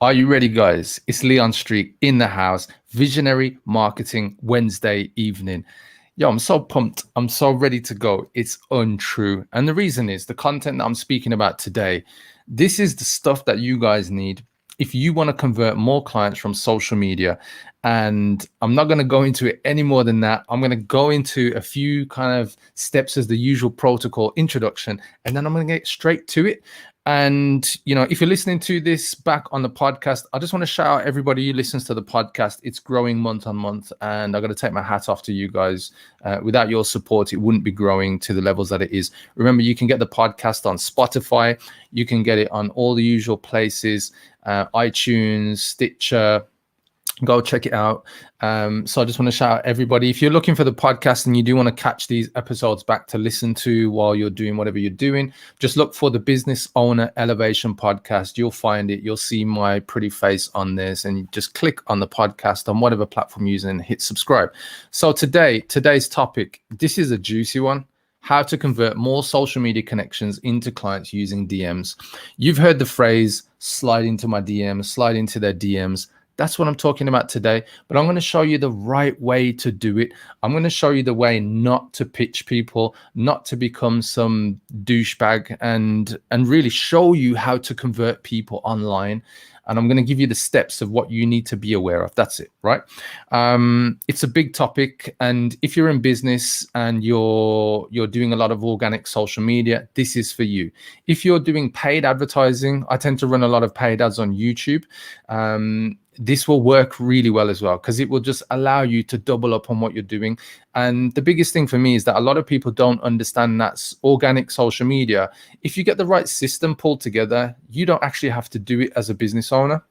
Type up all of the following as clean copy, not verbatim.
Are you ready, guys? It's Leon Street in the house. Visionary Marketing Wednesday evening. Yo, I'm so pumped. I'm so ready to go. It's untrue. And the reason is the content that I'm speaking about today. This is the stuff that you guys need if you want to convert more clients from social media. And I'm not going to go into it any more than that. I'm going to go into a few kind of steps as the usual protocol introduction, and then I'm going to get straight to it. And, if you're listening to this back on the podcast, I just want to shout out everybody who listens to the podcast. It's growing month on month, and I got to take my hat off to you guys. Without your support, it wouldn't be growing to the levels that it is. Remember, you can get the podcast on Spotify. You can get it on all the usual places, iTunes, Stitcher. Go check it out. So I just want to shout out everybody. If you're looking for the podcast and you do want to catch these episodes back to listen to while you're doing whatever you're doing, just look for the Business Owner Elevation podcast. You'll find it. You'll see my pretty face on this, and you just click on the podcast on whatever platform you're using and hit subscribe. So today's topic, this is a juicy one. How to convert more social media connections into clients using DMs. You've heard the phrase slide into my DMs, slide into their DMs. That's what I'm talking about today, but I'm going to show you the right way to do it. I'm going to show you the way not to pitch people, not to become some douchebag, and really show you how to convert people online. And I'm going to give you the steps of what you need to be aware of. That's it, right? It's a big topic, and if you're in business and you're doing a lot of organic social media, this is for you. If you're doing paid advertising, I tend to run a lot of paid ads on YouTube. This will work really well as well, because it will just allow you to double up on what you're doing. And the biggest thing for me is that a lot of people don't understand that organic social media, if you get the right system pulled together, you don't actually have to do it as a business owner.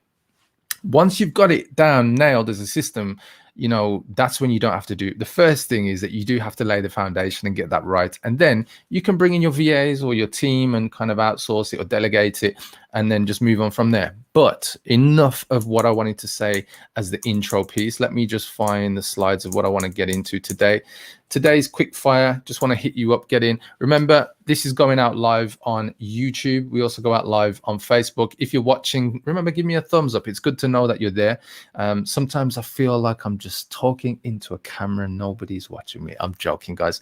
Once you've got it down, nailed as a system, that's when you don't have to do it. The first thing is that you do have to lay the foundation and get that right. And then you can bring in your VAs or your team and kind of outsource it or delegate it, and then just move on from there. But enough of what I wanted to say as the intro piece. Let me just find the slides of what I want to get into today. Today's quick fire, just want to hit you up, get in. Remember, this is going out live on YouTube. We also go out live on Facebook. If you're watching, remember, give me a thumbs up. It's good to know that you're there. Sometimes I feel like I'm just talking into a camera and nobody's watching me. I'm joking, guys.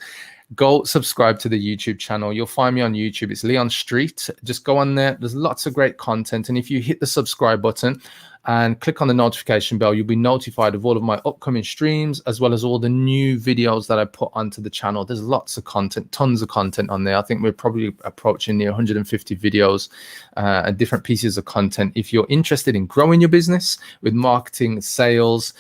Go subscribe to the YouTube channel. You'll find me on YouTube. It's Leon Street. Just go on there. There's lots of great content. And if you hit the subscribe button and click on the notification bell, you'll be notified of all of my upcoming streams, as well as all the new videos that I put onto the channel. There's lots of content, tons of content on there. I think we're probably approaching near 150 videos and different pieces of content. If you're interested in growing your business with marketing, sales,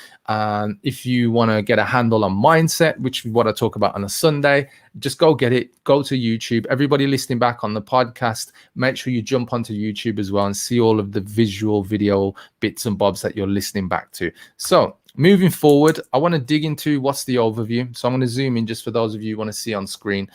if you want to get a handle on mindset, which is what I talk about on a Sunday, just go get it. Go to YouTube. Everybody listening back on the podcast, make sure you jump onto YouTube as well and see all of the visual video bits and bobs that you're listening back to. So moving forward, I want to dig into what's the overview. So I'm going to zoom in just for those of you who want to see on screen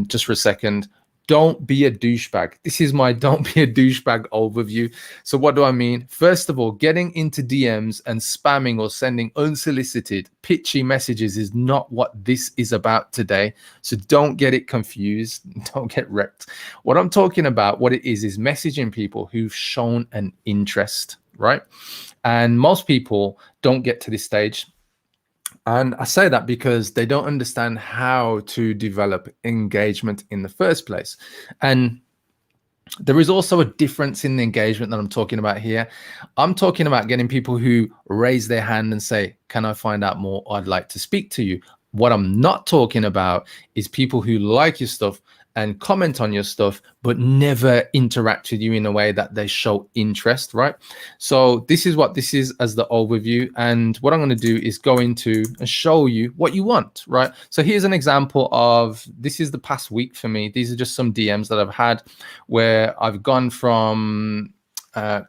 just for a second. Don't be a douchebag. This is my don't be a douchebag overview. So what do I mean? First of all, getting into DMs and spamming or sending unsolicited, pitchy messages is not what this is about today. So don't get it confused. Don't get wrecked. What I'm talking about, what it is messaging people who've shown an interest, right? And most people don't get to this stage. And I say that because they don't understand how to develop engagement in the first place. And there is also a difference in the engagement that I'm talking about here. I'm talking about getting people who raise their hand and say, can I find out more? I'd like to speak to you. What I'm not talking about is people who like your stuff and comment on your stuff, but never interact with you in a way that they show interest, right? So this is what this is as the overview. And what I'm going to do is go into and show you what you want, right? So here's an example of, this is the past week for me. These are just some DMs that I've had where I've gone from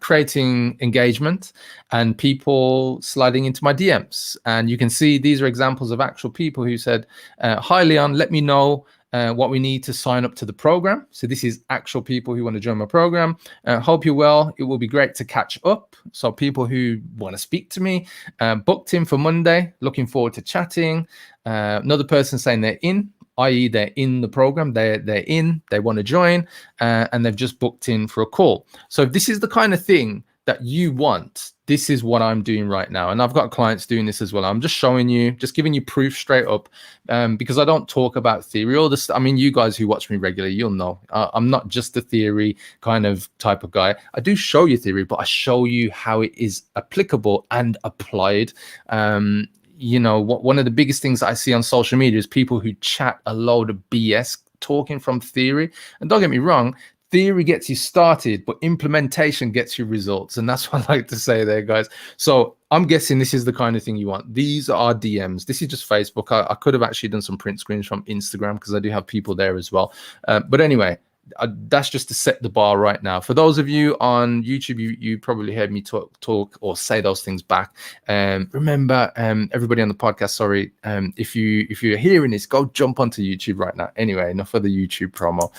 creating engagement and people sliding into my DMs. And you can see these are examples of actual people who said, hi, Leon, let me know what we need to sign up to the program. So this is actual people who want to join my program. Hope you're well. It will be great to catch up. So people who want to speak to me, booked in for Monday, looking forward to chatting. Another person saying they're in, i.e. they're in the program, they're in, they want to join, and they've just booked in for a call. So if this is the kind of thing that you want, this is what I'm doing right now. And I've got clients doing this as well. I'm just showing you, just giving you proof straight up, because I don't talk about theory or this. I mean, you guys who watch me regularly, you'll know I'm not just a theory kind of type of guy. I do show you theory, but I show you how it is applicable and applied. One of the biggest things I see on social media is people who chat a load of BS talking from theory. And don't get me wrong, theory gets you started, but implementation gets you results. And that's what I like to say there, guys. So I'm guessing this is the kind of thing you want. These are DMs. This is just Facebook. I could have actually done some print screens from Instagram because I do have people there as well. But anyway, that's just to set the bar right now. For those of you on YouTube, you probably heard me talk or say those things back. Remember, everybody on the podcast, sorry, if you're hearing this, go jump onto YouTube right now. Anyway, enough of the YouTube promo.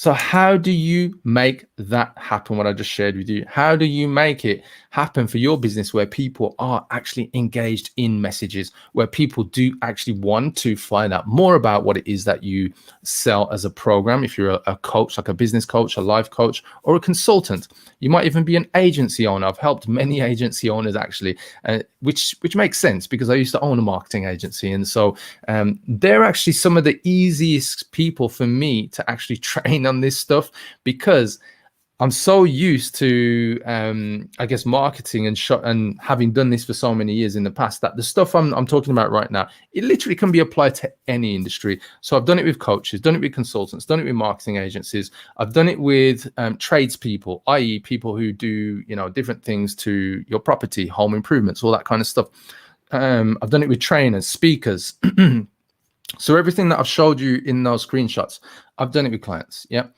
So how do you make that happen, what I just shared with you? How do you make it happen for your business where people are actually engaged in messages, where people do actually want to find out more about what it is that you sell as a program? If you're a coach, like a business coach, a life coach, or a consultant, you might even be an agency owner. I've helped many agency owners actually, which makes sense because I used to own a marketing agency. And so they're actually some of the easiest people for me to actually train on this stuff, because I'm so used to marketing and having done this for so many years in the past, that the stuff I'm talking about right now, it literally can be applied to any industry. So I've done it with coaches, done it with consultants, done it with marketing agencies. I've done it with tradespeople, i.e. people who do different things to your property, home improvements, all that kind of stuff. I've done it with trainers, speakers. So everything that I've showed you in those screenshots, I've done it with clients. Yeah.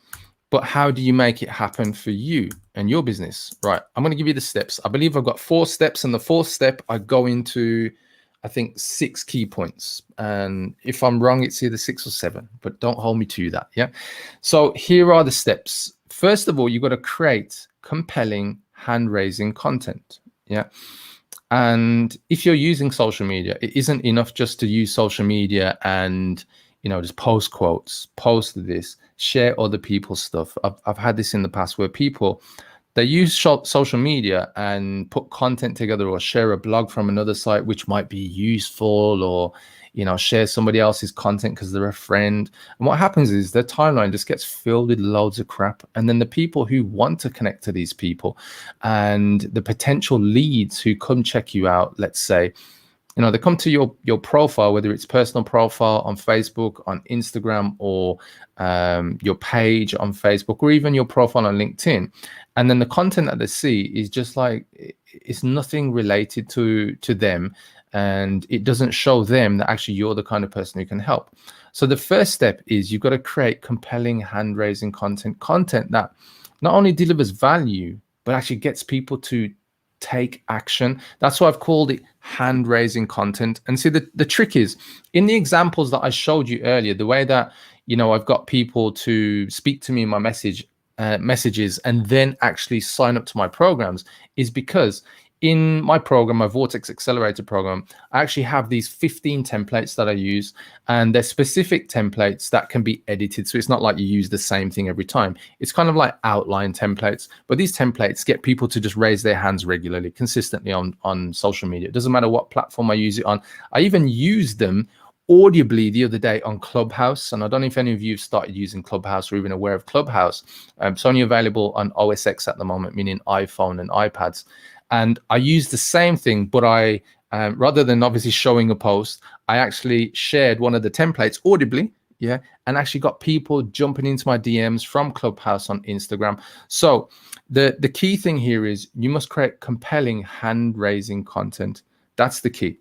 But how do you make it happen for you and your business? Right. I'm going to give you the steps. I believe I've got 4 steps. And the 4th step, I go into, I think, 6 key points. And if I'm wrong, it's either 6 or 7, but don't hold me to that. Yeah. So here are the steps. First of all, you've got to create compelling hand-raising content. Yeah. And if you're using social media, it isn't enough just to use social media and, just post quotes, post this, share other people's stuff. I've had this in the past where people, they use social media and put content together or share a blog from another site, which might be useful, or, share somebody else's content because they're a friend. And what happens is their timeline just gets filled with loads of crap. And then the people who want to connect to these people and the potential leads who come check you out, let's say, they come to your profile, whether it's personal profile on Facebook, on Instagram, or your page on Facebook, or even your profile on LinkedIn. And then the content that they see is just like, it's nothing related to them. And it doesn't show them that actually you're the kind of person who can help. So the first step is you've got to create compelling hand-raising content that not only delivers value, but actually gets people to take action. That's why I've called it hand-raising content. And see, the trick is, in the examples that I showed you earlier, the way that, I've got people to speak to me in my messages and then actually sign up to my programs is because in my program, my Vortex Accelerator program, I actually have these 15 templates that I use, and they're specific templates that can be edited. So it's not like you use the same thing every time. It's kind of like outline templates, but these templates get people to just raise their hands regularly, consistently on social media. It doesn't matter what platform I use it on. I even use them audibly the other day on Clubhouse. And I don't know if any of you have started using Clubhouse or even aware of Clubhouse. It's only available on OS X at the moment, meaning iPhone and iPads. And I use the same thing, but I, rather than obviously showing a post, I actually shared one of the templates audibly, yeah, and actually got people jumping into my DMs from Clubhouse on Instagram. So the key thing here is you must create compelling hand-raising content. That's the key.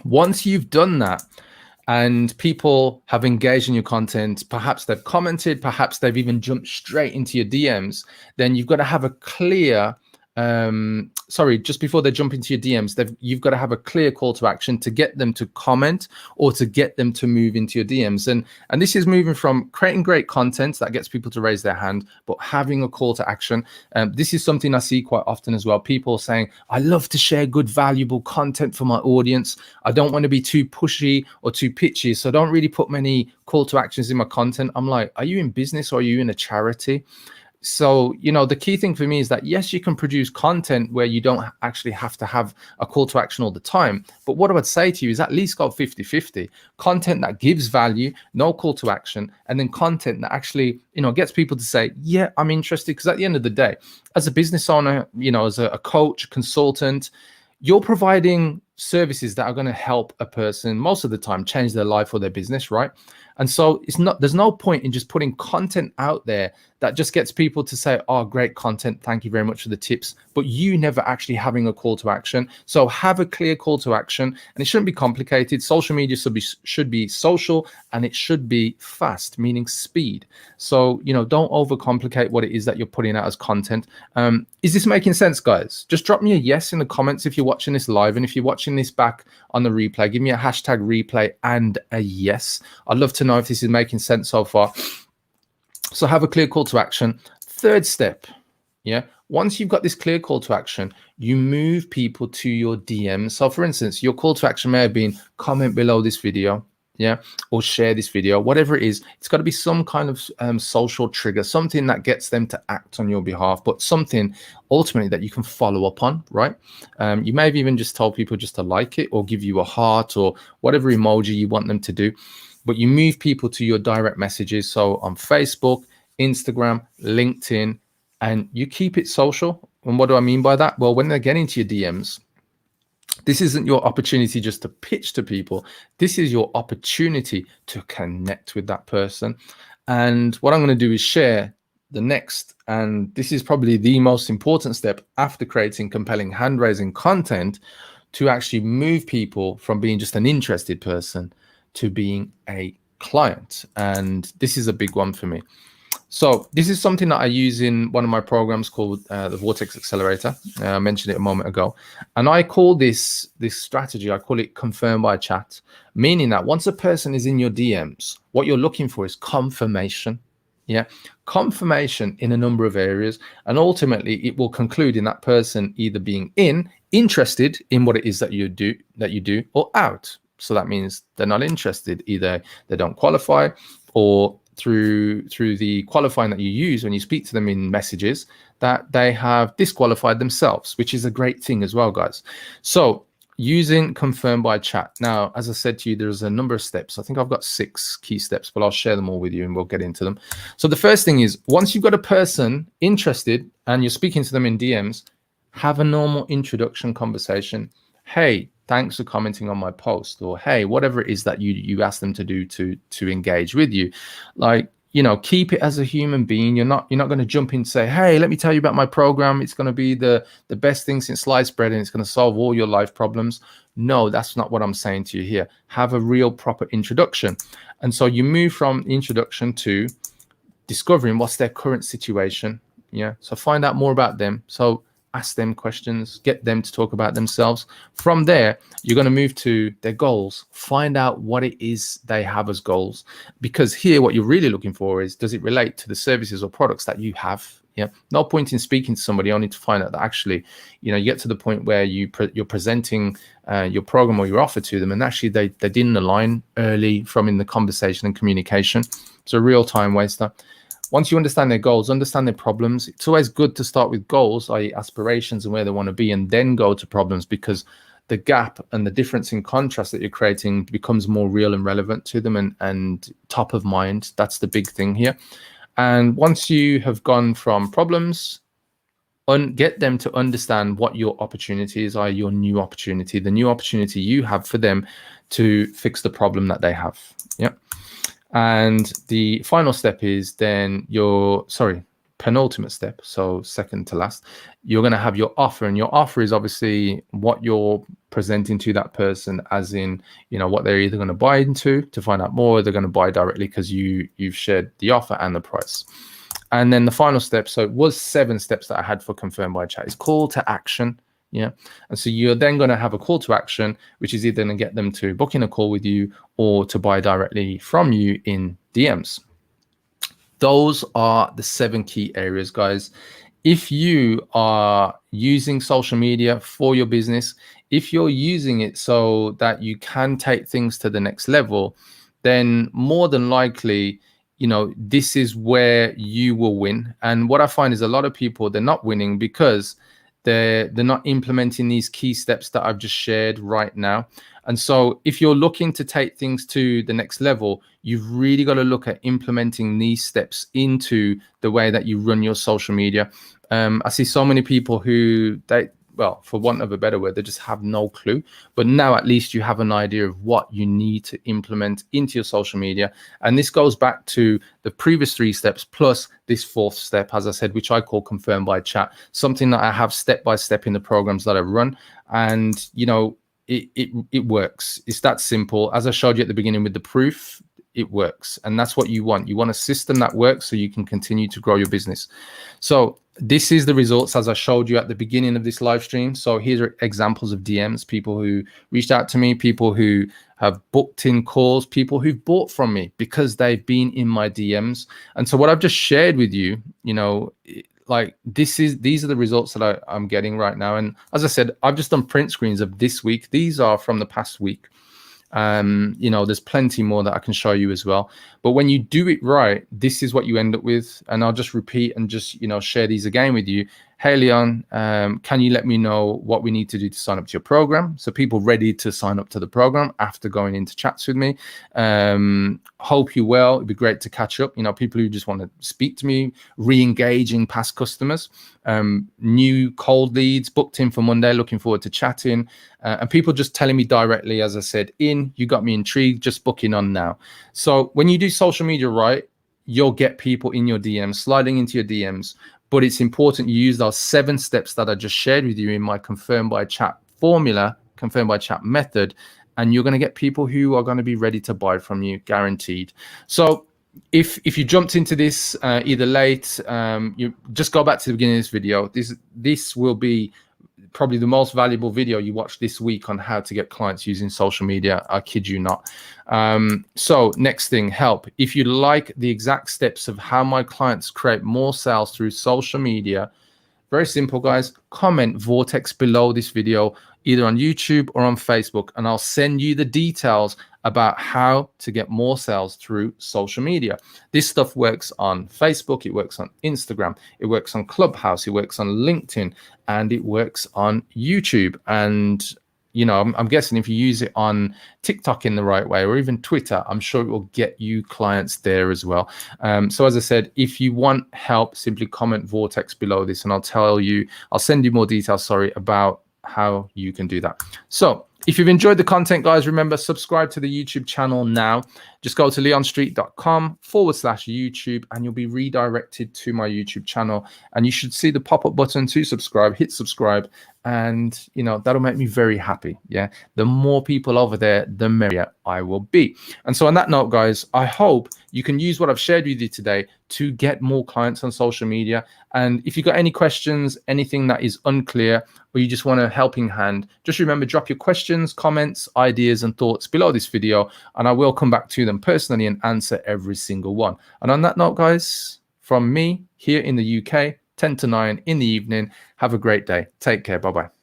Once you've done that, and people have engaged in your content, perhaps they've commented, perhaps they've even jumped straight into your DMs, then you've got to have a clear, just before they jump into your DMs, you've got to have a clear call to action to get them to comment or to get them to move into your DMs. And this is moving from creating great content that gets people to raise their hand, but having a call to action. This is something I see quite often as well. People saying, I love to share good, valuable content for my audience. I don't want to be too pushy or too pitchy, so I don't really put many call to actions in my content. I'm like, are you in business or are you in a charity? So, you know, the key thing for me is that yes, you can produce content where you don't actually have to have a call to action all the time. But what I would say to you is at least go 50-50. Content that gives value, no call to action, and then content that actually, you know, gets people to say, yeah, I'm interested. Because at the end of the day, as a business owner, you know, as a coach, consultant, you're providing services that are going to help a person most of the time change their life or their business, right? And so there's no point in just putting content out there that just gets people to say, oh, great content, thank you very much for the tips, but you never actually having a call to action. So have a clear call to action, and it shouldn't be complicated. Social media should be social, and it should be fast, meaning speed. So, you know, don't overcomplicate what it is that you're putting out as content. Is this making sense, guys? Just drop me a yes in the comments if you're watching this live, and if you're watching this back on the replay, give me a hashtag replay and a yes. I'd love to know if this is making sense so far. So have a clear call to action. Third step, yeah, once you've got this clear call to action, you move people to your DMs. So for instance, your call to action may have been comment below this video, yeah, or share this video, whatever it is. It's got to be some kind of social trigger, something that gets them to act on your behalf, but something ultimately that you can follow up on, right? You may have even just told people just to like it or give you a heart or whatever emoji you want them to do. But you move people to your direct messages. So on Facebook, Instagram, LinkedIn, and you keep it social. And what do I mean by that? Well, when they're getting to your DMs, this isn't your opportunity just to pitch to people. This is your opportunity to connect with that person. And what I'm going to do is share the next, and this is probably the most important step after creating compelling hand-raising content, to actually move people from being just an interested person to being a client. And this is a big one for me. So this is something that I use in one of my programs called the Vortex Accelerator. I mentioned it a moment ago. And I call this strategy, I call it confirm by chat, meaning that once a person is in your DMs, what you're looking for is confirmation. Yeah, confirmation in a number of areas. And ultimately, it will conclude in that person either being interested in what it is that you do, or out. So that means they're not interested. Either they don't qualify, or through the qualifying that you use when you speak to them in messages, that they have disqualified themselves, which is a great thing as well, guys. So using confirm by chat. Now, as I said to you, there's a number of steps. I think I've got 6 key steps, but I'll share them all with you and we'll get into them. So the first thing is, once you've got a person interested and you're speaking to them in DMs, have a normal introduction conversation. Hey, thanks for commenting on my post, or hey, whatever it is that you ask them to do to engage with you. Like, you know, keep it as a human being. You're not going to jump in and say, hey, let me tell you about my program. It's going to be the best thing since sliced bread and it's going to solve all your life problems. No, that's not what I'm saying to you here. Have a real proper introduction. And so you move from introduction to discovering what's their current situation. Yeah. So find out more about them. So ask them questions, get them to talk about themselves. From there, you're going to move to their goals. Find out what it is they have as goals. Because here, what you're really looking for is, does it relate to the services or products that you have? Yeah. No point in speaking to somebody only to find out that actually, you know, you get to the point where you're presenting your program or your offer to them, and actually they didn't align early from in the conversation and communication. It's a real time waster. Once you understand their goals, understand their problems, it's always good to start with goals, i.e. aspirations and where they want to be, and then go to problems, because the gap and the difference in contrast that you're creating becomes more real and relevant to them and top of mind. That's the big thing here. And once you have gone from problems, get them to understand what your opportunities are, your new opportunity, the new opportunity you have for them to fix the problem that they have. Yeah. And the final step is then penultimate step, so second to last, you're going to have your offer. And your offer is obviously what you're presenting to that person, as in, you know, what they're either going to buy into to find out more, or they're going to buy directly because you've shared the offer and the price. And then the final step, so it was 7 steps that I had for confirm by chat, is call to action. Yeah. And so you're then going to have a call to action, which is either going to get them to book in a call with you or to buy directly from you in DMs. Those are the 7 key areas, guys. If you are using social media for your business, if you're using it so that you can take things to the next level, then more than likely this is where you will win. And what I find is a lot of people, they're not winning because they're not implementing these key steps that I've just shared right now. And so if you're looking to take things to the next level, you've really got to look at implementing these steps into the way that you run your social media. I see so many people who well, for want of a better word, they just have no clue. But now at least you have an idea of what you need to implement into your social media. And this goes back to the previous 3 steps plus this 4th step, as I said, which I call confirm by chat, something that I have step by step in the programs that I run. And, it works. It's that simple. As I showed you at the beginning with the proof, it works. And that's what you want. You want a system that works so you can continue to grow your business. So this is the results as I showed you at the beginning of this live stream. So here are examples of DMs, people who reached out to me, people who have booked in calls, people who've bought from me because they've been in my DMs. And so what I've just shared with you, these are the results that I'm getting right now. And as I said, I've just done print screens of this week. These are from the past week. There's plenty more that I can show you as well. But when you do it right, this is what you end up with. And I'll just repeat and just, share these again with you. Hey, Leon, can you let me know what we need to do to sign up to your program? So people ready to sign up to the program after going into chats with me. Hope you well. It'd be great to catch up. People who just want to speak to me, re-engaging past customers, new cold leads booked in for Monday. Looking forward to chatting. And people just telling me directly, as I said, you got me intrigued, just booking on now. So when you do social media right, you'll get people in your DMs, sliding into your DMs. But it's important you use those 7 steps that I just shared with you in my confirm by chat formula, confirm by chat method, and you're going to get people who are going to be ready to buy from you, guaranteed. So if you jumped into this either late, you just go back to the beginning of this video. This will be probably the most valuable video you watch this week on how to get clients using social media. I kid you not. So next thing, help. If you like the exact steps of how my clients create more sales through social media, very simple, guys. Comment Vortex below this video, either on YouTube or on Facebook, and I'll send you the details about how to get more sales through social media. This stuff works on Facebook, it works on Instagram, it works on Clubhouse, it works on LinkedIn, and it works on YouTube. And I'm guessing if you use it on TikTok in the right way, or even Twitter, I'm sure it will get you clients there as well. So as I said, if you want help, simply comment Vortex below this, and I'll send you more details, about how you can do that. So if you've enjoyed the content, guys, remember, subscribe to the YouTube channel now. Just go to leonstreet.com/YouTube and you'll be redirected to my YouTube channel. And you should see the pop-up button to subscribe. Hit subscribe, and that'll make me very happy. Yeah, the more people over there, the merrier I will be. And so on that note, guys, I hope you can use what I've shared with you today to get more clients on social media. And if you've got any questions, anything that is unclear, or you just want a helping hand, just remember, drop your questions, comments, ideas, and thoughts below this video, and I will come back to them personally and answer every single one. And on that note, guys, from me here in the UK, 10 to 9 in the evening, have a great day. Take care. Bye-bye.